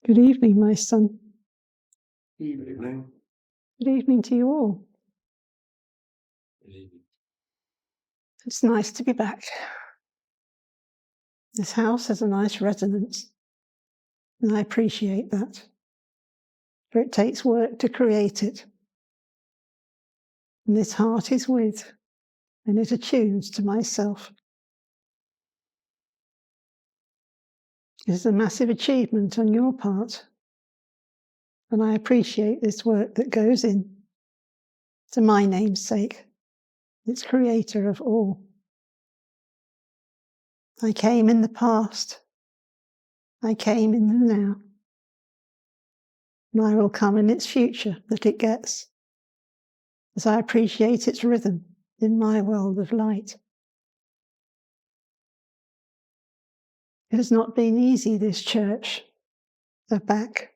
Good evening, my son. Good evening. Good evening to you all. Good evening. It's nice to be back. This house has a nice resonance, and I appreciate that, for it takes work to create it. And this heart is with, and it attunes to myself. It is a massive achievement on your part, and I appreciate this work that goes in, to my name's sake, its creator of all. I came in the past, I came in the now, and I will come in its future that it gets, as I appreciate its rhythm in my world of light. It has not been easy, this church, back.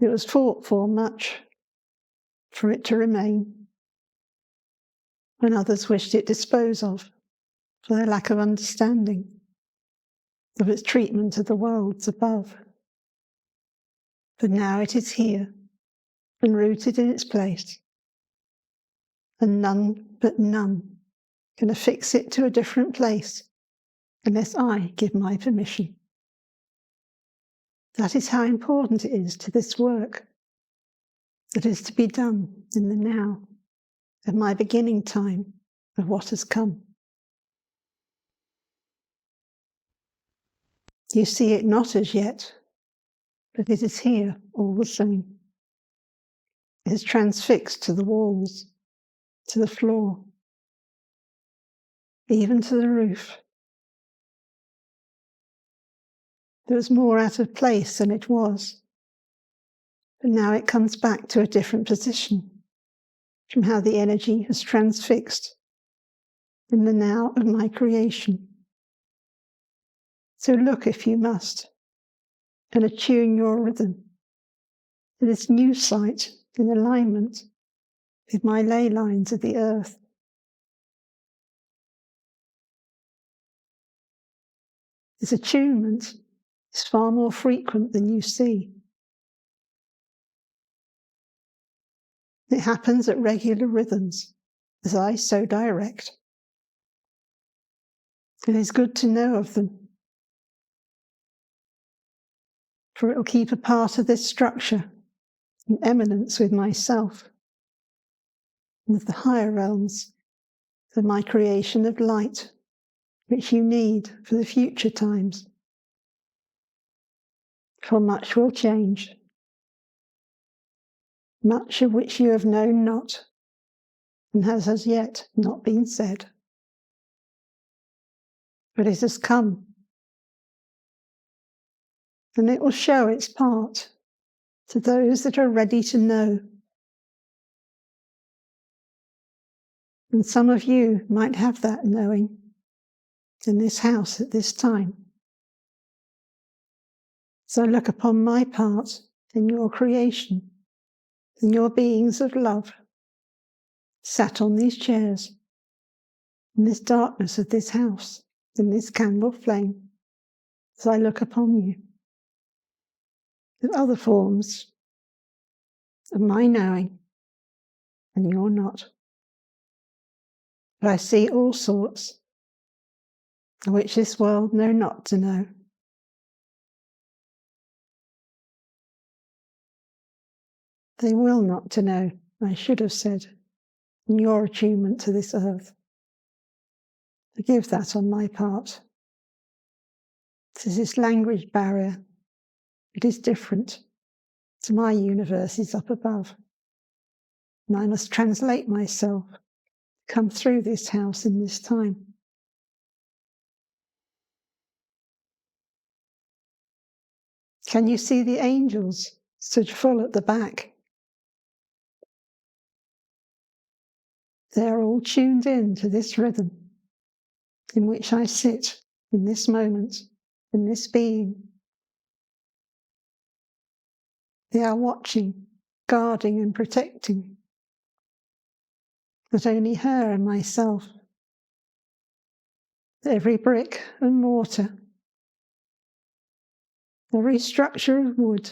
It was fought for much, for it to remain, when others wished it disposed of, for their lack of understanding of its treatment of the worlds above. But now it is here, and rooted in its place, and none but none can affix it to a different place unless I give my permission. That is how important it is to this work that is to be done in the now of my beginning time of what has come. You see it not as yet, but it is here all the same. It is transfixed to the walls, to the floor, even to the roof. There was more out of place than it was, but now it comes back to a different position from how the energy has transfixed in the now of my creation. So look if you must, and attune your rhythm to this new sight in alignment with my ley lines of the earth. This attunement is far more frequent than you see. It happens at regular rhythms, as I so direct. It is good to know of them, for it will keep a part of this structure in eminence with myself, and with the higher realms of my creation of light, which you need for the future times. For much will change, much of which you have known not, and has as yet not been said. But it has come, and it will show its part to those that are ready to know. And some of you might have that knowing in this house at this time. So look upon my part in your creation, in your beings of love, sat on these chairs, in this darkness of this house, in this candle flame, as I look upon you, with other forms of my knowing, and you're not. But I see all sorts, which this world know not to know. They will not to know, I should have said, in your attunement to this earth. Forgive that on my part. It is this language barrier. It is different to my universes up above. And I must translate myself, come through this house in this time. Can you see the angels stood full at the back? They are all tuned in to this rhythm in which I sit in this moment, in this being. They are watching, guarding and protecting not only her and myself, but every brick and mortar, every structure of wood,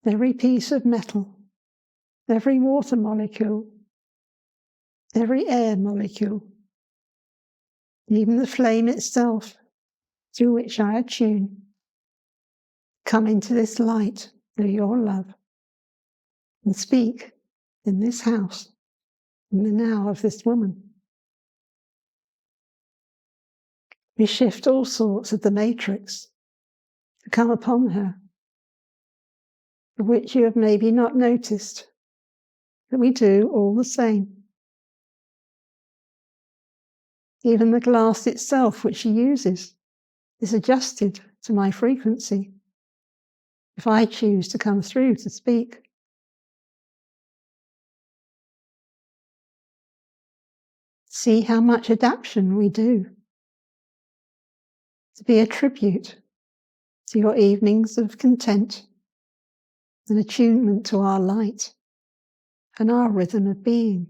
every piece of metal, every water molecule, every air molecule, even the flame itself through which I attune, come into this light of your love and speak in this house, in the now of this woman. We shift all sorts of the matrix to come upon her, of which you have maybe not noticed, that we do all the same. Even the glass itself which she uses is adjusted to my frequency, if I choose to come through to speak. See how much adaptation we do, to be a tribute to your evenings of content and attunement to our light and our rhythm of being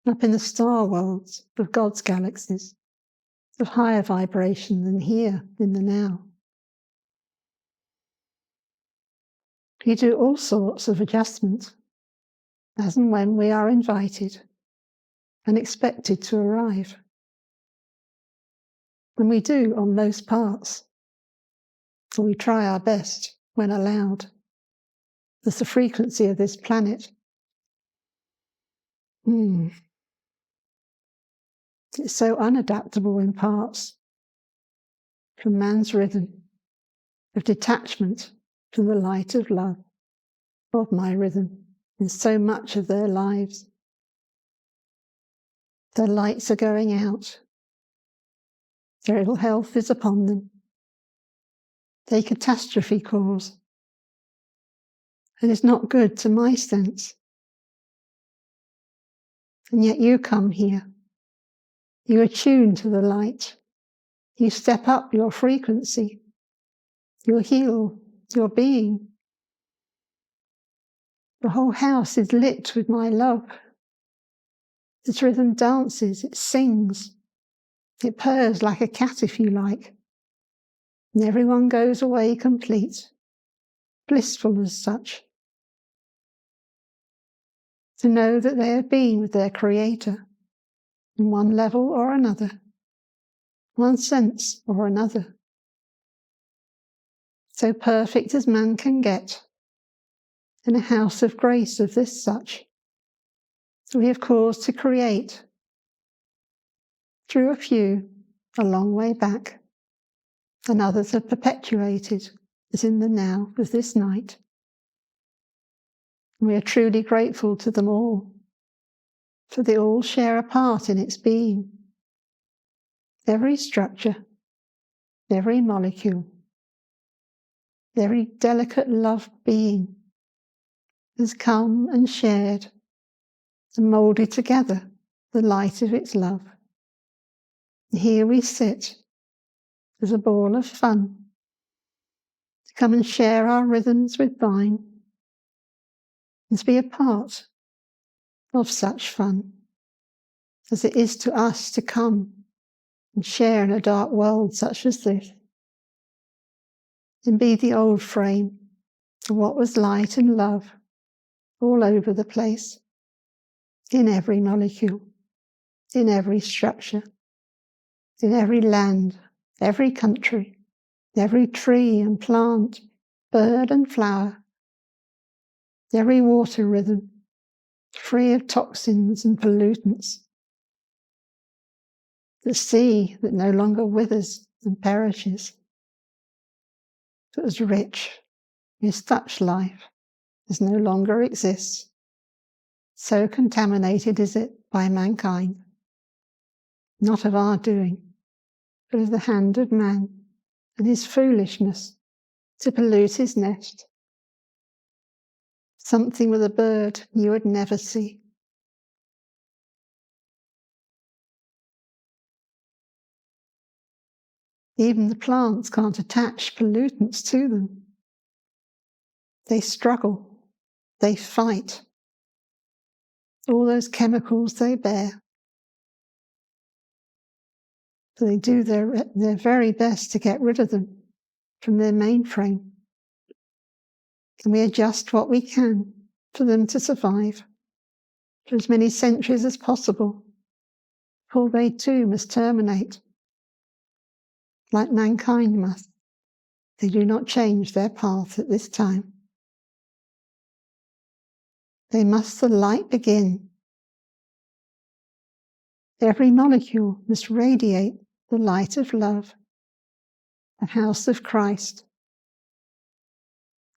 up in the star worlds of God's galaxies, of higher vibration than here in the now. We do all sorts of adjustments as and when we are invited and expected to arrive. And we do on most parts, or we try our best when allowed, as the frequency of this planet. It's so unadaptable in parts from man's rhythm of detachment from the light of love, of my rhythm, in so much of their lives. Their lights are going out. Their ill health is upon them. They catastrophe cause. And it's not good to my sense. And yet you come here. You attune to the light. You step up your frequency. You heal your being. The whole house is lit with my love. Its rhythm dances, it sings. It purrs like a cat, if you like. And everyone goes away complete, blissful as such. To know that they have been with their Creator in one level or another, one sense or another. So perfect as man can get in a house of grace of this such. We have cause to create through a few a long way back, and others have perpetuated as in the now of this night. We are truly grateful to them all, for they all share a part in its being. Every structure, every molecule, every delicate love being has come and shared and moulded together the light of its love. And here we sit as a ball of fun to come and share our rhythms with thine and to be a part of such fun as it is to us to come and share in a dark world such as this and be the old frame of what was light and love all over the place, in every molecule, in every structure, in every land, every country, every tree and plant, bird and flower, every water rhythm, free of toxins and pollutants, the sea that no longer withers and perishes, that was rich with such life as no longer exists. So contaminated is it by mankind, not of our doing, but of the hand of man and his foolishness to pollute his nest. Something with a bird you would never see. Even the plants can't attach pollutants to them. They struggle, they fight. All those chemicals they bear. So they do their very best to get rid of them from their mainframe And we adjust what we can for them to survive for as many centuries as possible, for they too must terminate, like mankind must. They do not change their path at this time. They must the light begin. Every molecule must radiate the light of love, the house of Christ,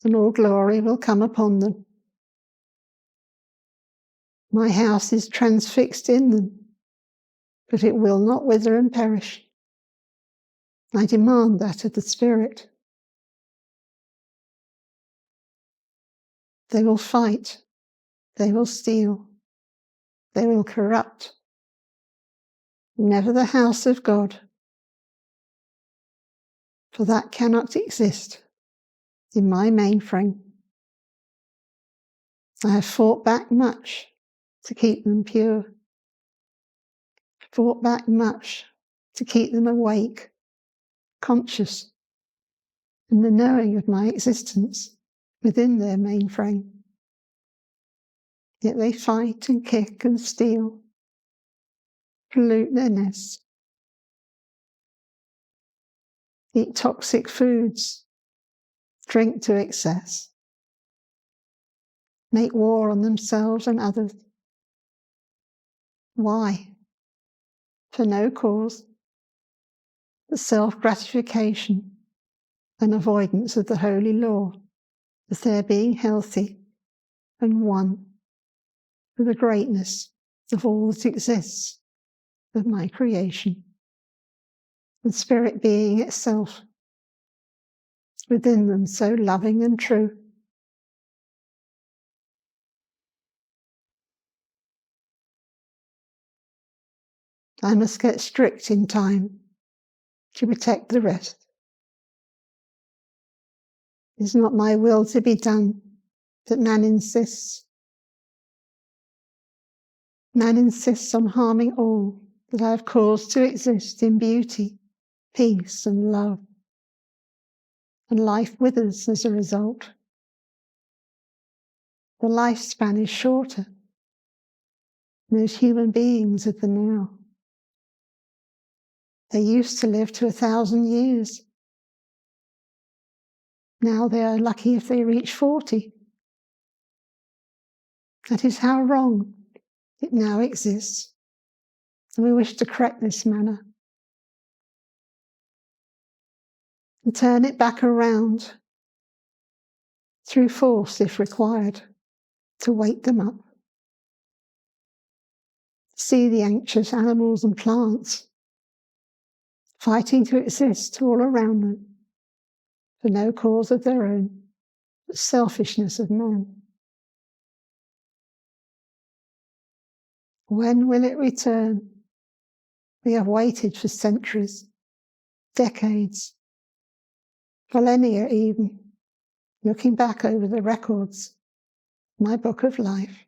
and all glory will come upon them. My house is transfixed in them, but it will not wither and perish. I demand that of the Spirit. They will fight, they will steal, they will corrupt. Never the house of God, for that cannot exist in my mainframe. I have fought back much to keep them pure, fought back much to keep them awake, conscious, in the knowing of my existence within their mainframe. Yet they fight and kick and steal, pollute their nests, eat toxic foods, drink to excess, make war on themselves and others. Why? For no cause but self-gratification and avoidance of the holy law, as their being healthy and one with the greatness of all that exists of my creation, the Spirit being itself within them so loving and true. I must get strict in time to protect the rest. It is not my will to be done, but man insists. Man insists on harming all that I have caused to exist in beauty, peace and love. And life withers as a result. The lifespan is shorter than those human beings of the now. They used to live to 1,000 years. Now they are lucky if they reach 40. That is how wrong it now exists. And we wish to correct this manner and turn it back around through force if required to wake them up. See the anxious animals and plants fighting to exist all around them for no cause of their own, but selfishness of man. When will it return? We have waited for centuries, decades, millennia even, looking back over the records, my book of life.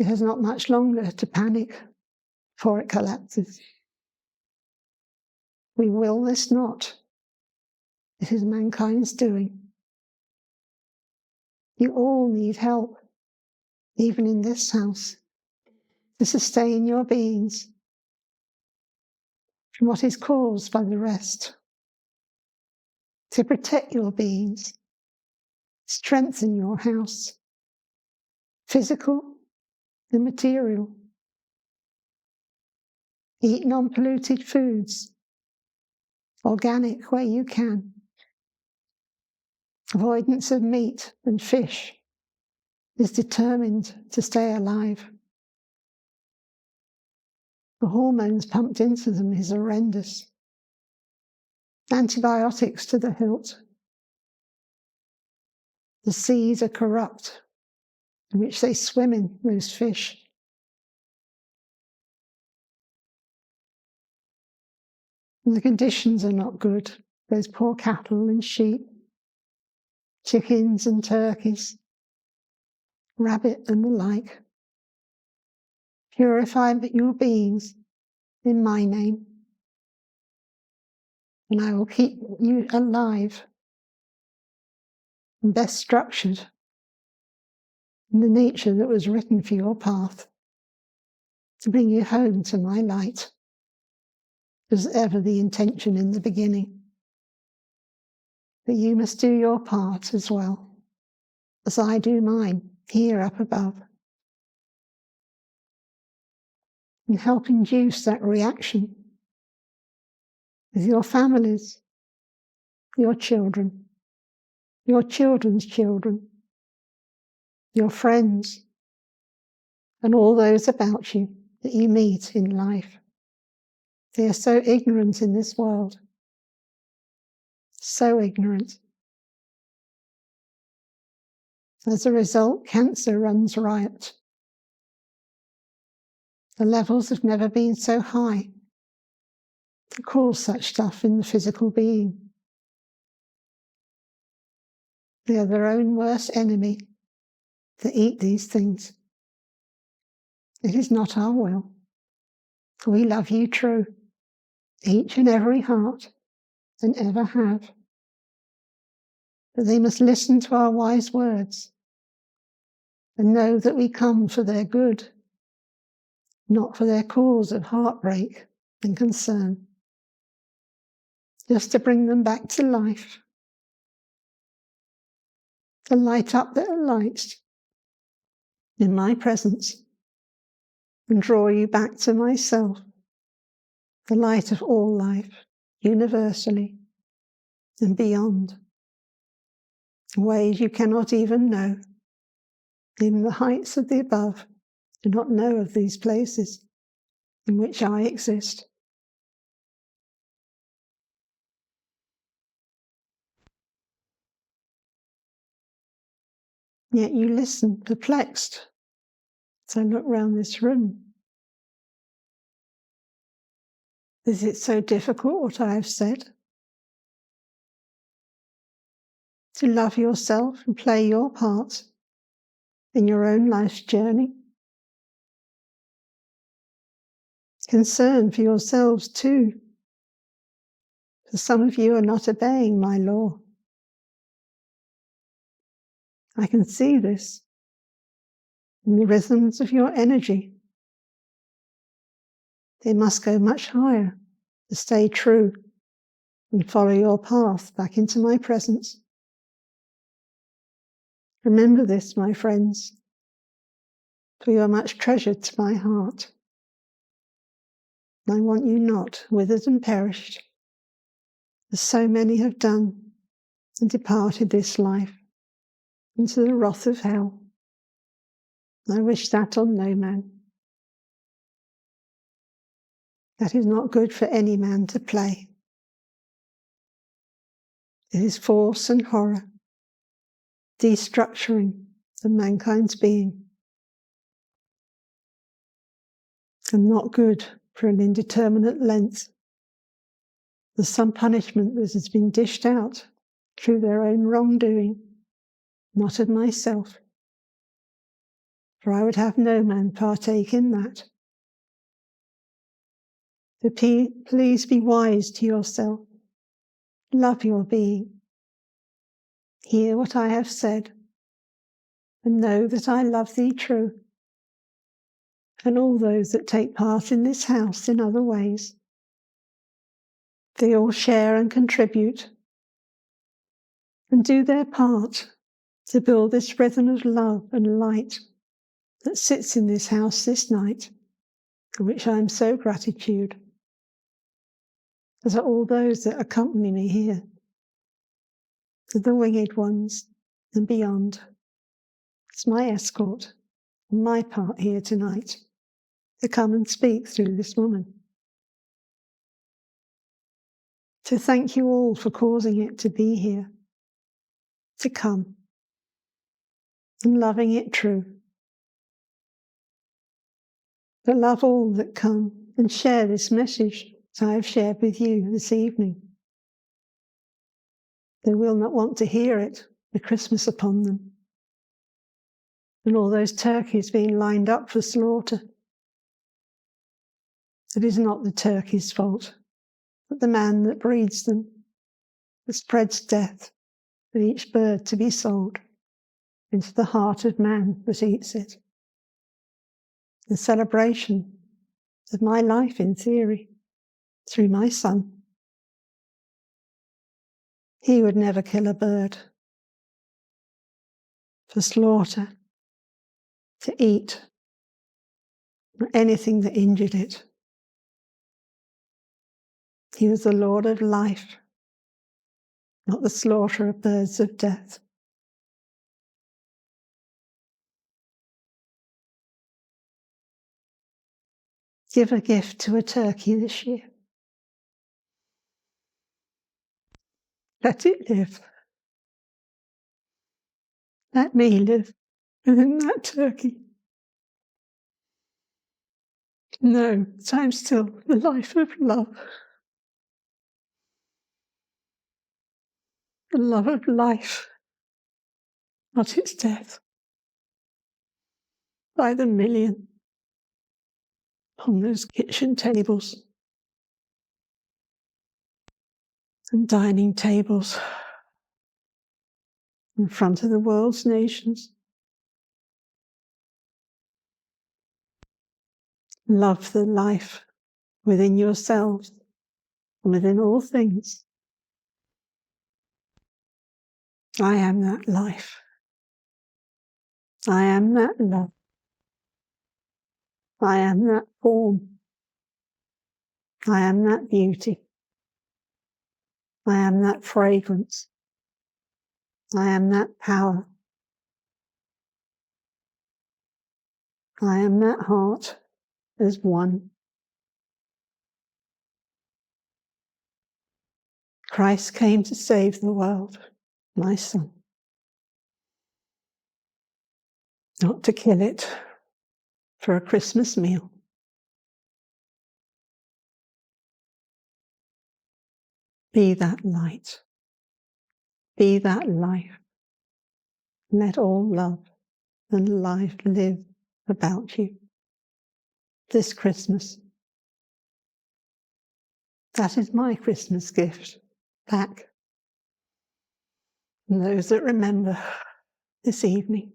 It has not much longer to panic before it collapses. We will this not. It is mankind's doing. You all need help, even in this house, to sustain your beings from what is caused by the rest, to protect your beings, strengthen your house, physical and material. Eat non-polluted foods, organic where you can. Avoidance of meat and fish is determined to stay alive. The hormones pumped into them is horrendous. Antibiotics to the hilt. The seas are corrupt, in which they swim in, those fish. And the conditions are not good. Those poor cattle and sheep, chickens and turkeys, rabbit and the like. Purify your beings in my name. and I will keep you alive and best structured in the nature that was written for your path to bring you home to my light, as ever the intention in the beginning. But you must do your part as well, as I do mine here up above, and help induce that reaction with your families, your children, your children's children, your friends, and all those about you that you meet in life. They are so ignorant in this world, so ignorant. As a result, cancer runs riot. The levels have never been so high to cause such stuff in the physical being. They are their own worst enemy to eat these things. It is not our will. We love you true, each and every heart, and ever have. But they must listen to our wise words and know that we come for their good, not for their cause of heartbreak and concern, just to bring them back to life, to light up their lights in my presence and draw you back to myself, the light of all life, universally and beyond, in ways you cannot even know. Even the heights of the above do not know of these places in which I exist. Yet you listen, perplexed, as I look round this room. Is it so difficult what I have said? To love yourself and play your part in your own life's journey? Concern for yourselves too, for some of you are not obeying my law. I can see this in the rhythms of your energy. They must go much higher to stay true and follow your path back into my presence. Remember this, my friends, for you are much treasured to my heart. I want you not withered and perished, as so many have done and departed this life into the wrath of hell. I wish that on no man. That is not good for any man to play. It is force and horror, destructuring of mankind's being, and not good for an indeterminate length. There's some punishment that has been dished out through their own wrongdoing, not of myself, for I would have no man partake in that. So please be wise to yourself, love your being, hear what I have said, and know that I love thee true, and all those that take part in this house in other ways. They all share and contribute and do their part to build this rhythm of love and light that sits in this house this night, for which I am so gratitude, as are all those that accompany me here, to the winged ones and beyond. It's my escort and my part here tonight to come and speak through this woman. To thank you all for causing it to be here, to come, and loving it true. But love all that come and share this message that I have shared with you this evening. They will not want to hear it with Christmas upon them, and all those turkeys being lined up for slaughter. It is not the turkey's fault but the man that breeds them, that spreads death with each bird to be sold into the heart of man that eats it. The celebration of my life in theory through my son. He would never kill a bird for slaughter, to eat, or anything that injured it. He was the Lord of life, not the slaughter of birds of death. Give a gift to a turkey this year. Let it live. Let me live within that turkey. No, I'm still the life of love. The love of life, not its death. By the million on those kitchen tables and dining tables in front of the world's nations. Love the life within yourselves and within all things. I am that life. I am that love. I am that form. I am that beauty. I am that fragrance. I am that power. I am that heart as one. Christ came to save the world, my son. Not to kill it for a Christmas meal. Be that light. Be that life. Let all love and life live about you this Christmas. That is my Christmas gift back. And those that remember this evening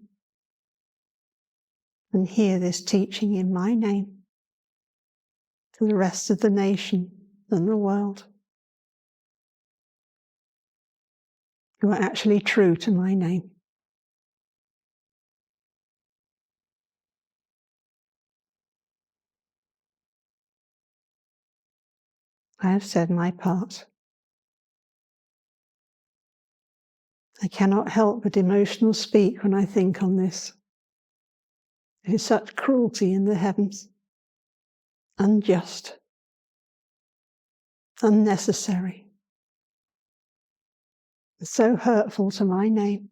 and hear this teaching in my name to the rest of the nation and the world, who are actually true to my name. I have said my part. I cannot help but emotional speak when I think on this. There is such cruelty in the heavens, unjust, unnecessary, so hurtful to my name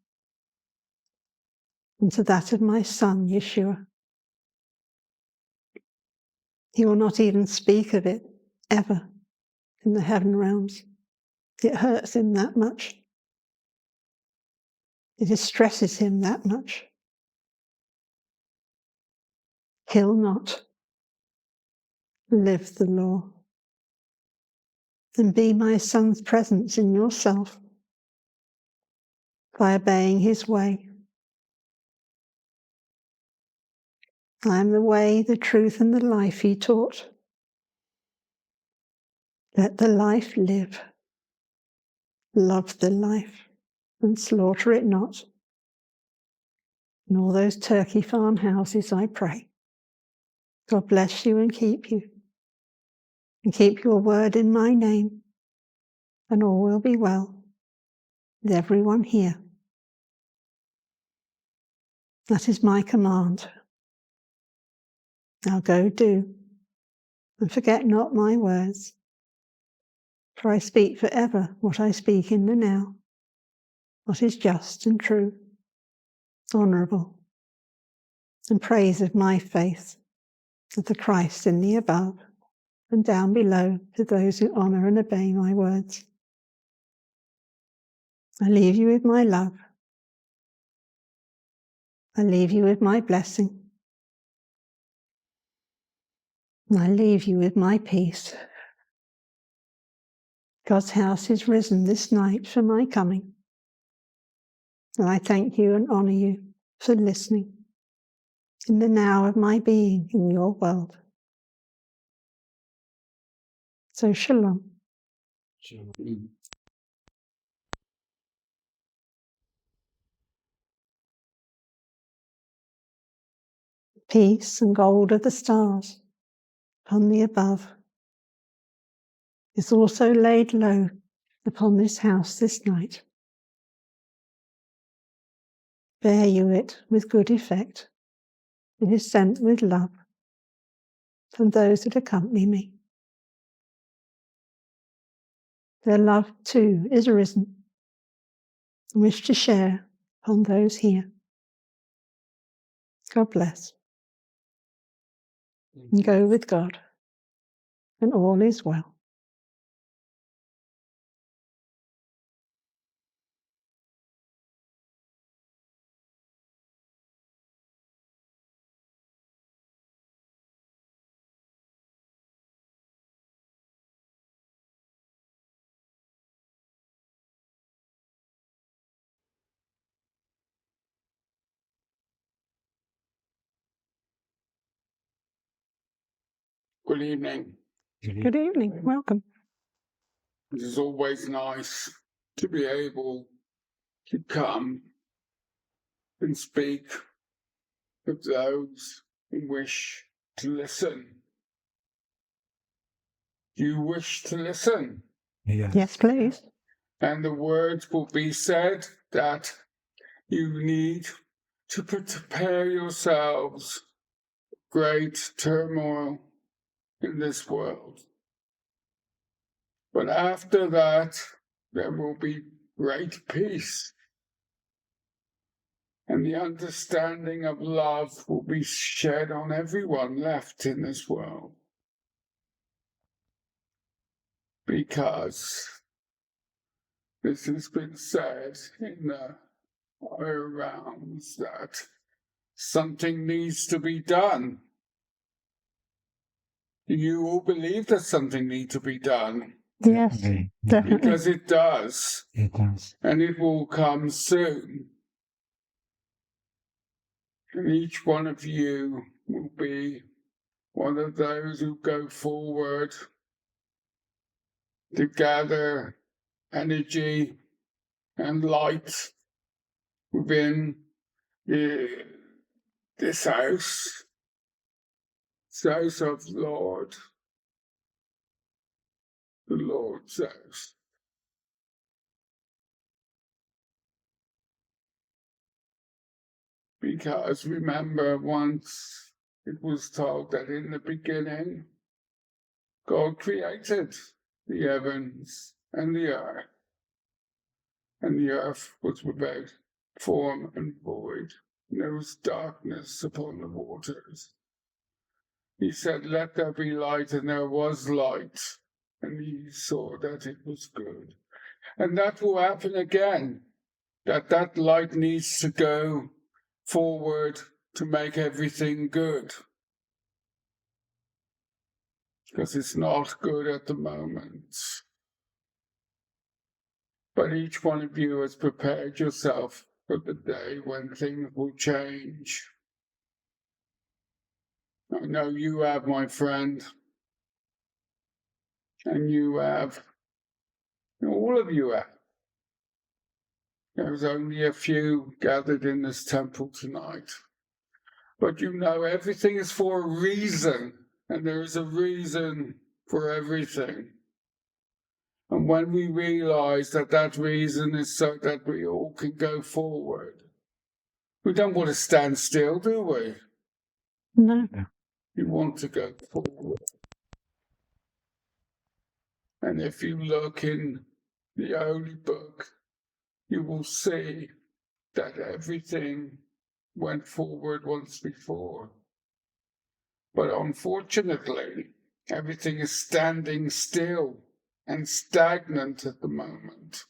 and to that of my son, Yeshua. He will not even speak of it, ever, in the heaven realms. It hurts him that much. It distresses him that much. Kill not. Live the law. And be my son's presence in yourself by obeying his way. I am the way, the truth, and the life he taught. Let the life live. Love the life and slaughter it not. In all those turkey farmhouses, I pray. God bless you and keep you. And keep your word in my name, and all will be well with everyone here. That is my command. Now go do, and forget not my words, for I speak forever what I speak in the now, what is just and true, honourable, and praise of my faith, of the Christ in the above, and down below to those who honour and obey my words. I leave you with my love. I leave you with my blessing. And I leave you with my peace. God's house is risen this night for my coming. And I thank you and honour you for listening in the now of my being in your world. So shalom. Shalom. Peace and gold of the stars upon the above is also laid low upon this house this night. Bear you it with good effect. It is sent with love from those that accompany me. Their love too is arisen and wish to share upon those here. God bless. And go with God, and all is well. Good evening. Good evening. Welcome. It is always nice to be able to come and speak with those who wish to listen. Do you wish to listen? Yes, please. And the words will be said that you need to prepare yourselves for great turmoil in this world. But after that, there will be great peace. And the understanding of love will be shed on everyone left in this world. Because this has been said in the higher realms that something needs to be done. Do you all believe that something needs to be done? Yes, definitely. Because it does. It does. And it will come soon. And each one of you will be one of those who go forward to gather energy and light within this house, of Lord, the Lord's house. Because remember, once it was told that in the beginning, God created the heavens and the earth. And the earth was without form and void. And there was darkness upon the waters. He said, "Let there be light," and there was light. And he saw that it was good. And that will happen again. That light needs to go forward to make everything good. Because it's not good at the moment. But each one of you has prepared yourself for the day when things will change. I know you have, my friend. And you have. All of you have. There's only a few gathered in this temple tonight. But you know, everything is for a reason. And there is a reason for everything. And when we realize that that reason is so that we all can go forward, we don't want to stand still, do we? No. We want to go forward. And if you look in the Holy Book, you will see that everything went forward once before. But unfortunately, everything is standing still and stagnant at the moment.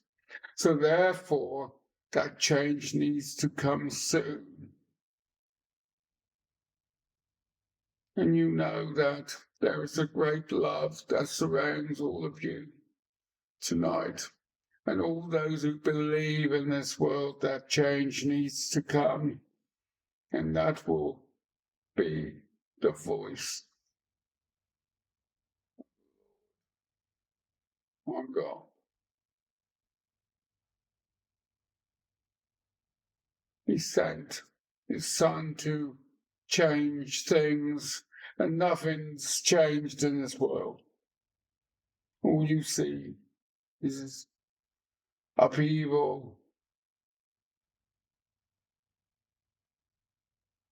So therefore, that change needs to come soon. And you know that there is a great love that surrounds all of you. tonight. And all those who believe in this world that change needs to come. And that will be the voice on God. He sent his Son to change things, and nothing's changed in this world. All you see is upheaval.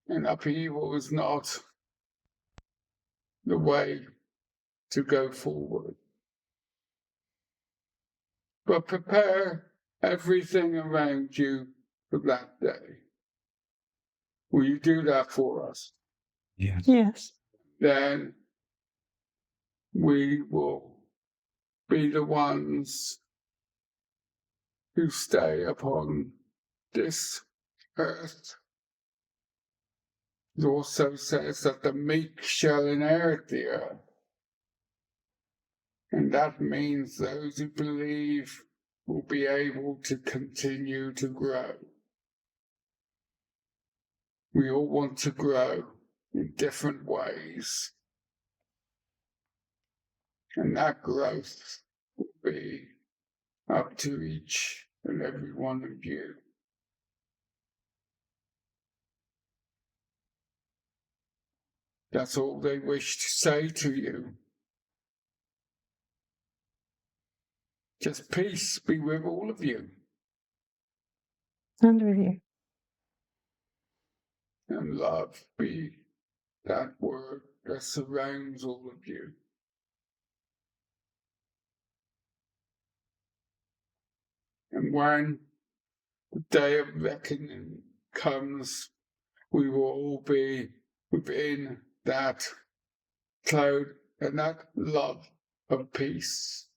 And upheaval is not the way to go forward. But prepare everything around you for that day. Will you do that for us? Yes. Yes. Then we will be the ones who stay upon this earth. It also says that the meek shall inherit the earth. And that means those who believe will be able to continue to grow. We all want to grow in different ways. And that growth will be up to each and every one of you. That's all they wish to say to you. Just peace be with all of you. And with you. And love be that word that surrounds all of you. And when the day of reckoning comes, we will all be within that cloud and that love of peace.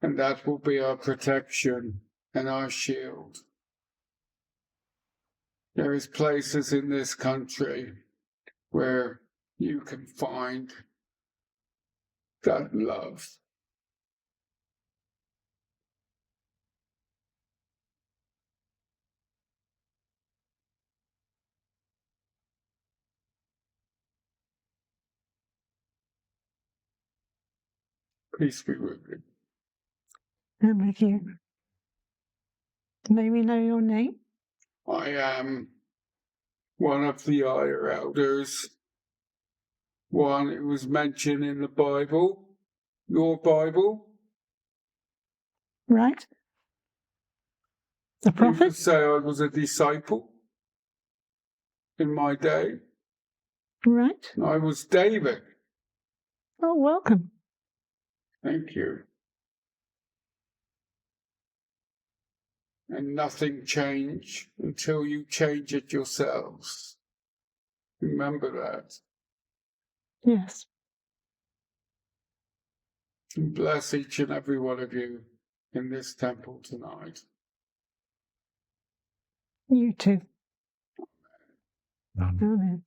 And that will be our protection and our shield. There is places in this country where you can find that love. Peace be with you. And with you. May we know your name? I am one of the higher elders, one who was mentioned in the Bible, your Bible. Right. The You prophet? could say I was a disciple in my day. Right. I was David. Oh, welcome. Thank you. And nothing changed until you change it yourselves. Remember that. Yes. And bless each and every one of you in this temple tonight. You too. Amen. Amen.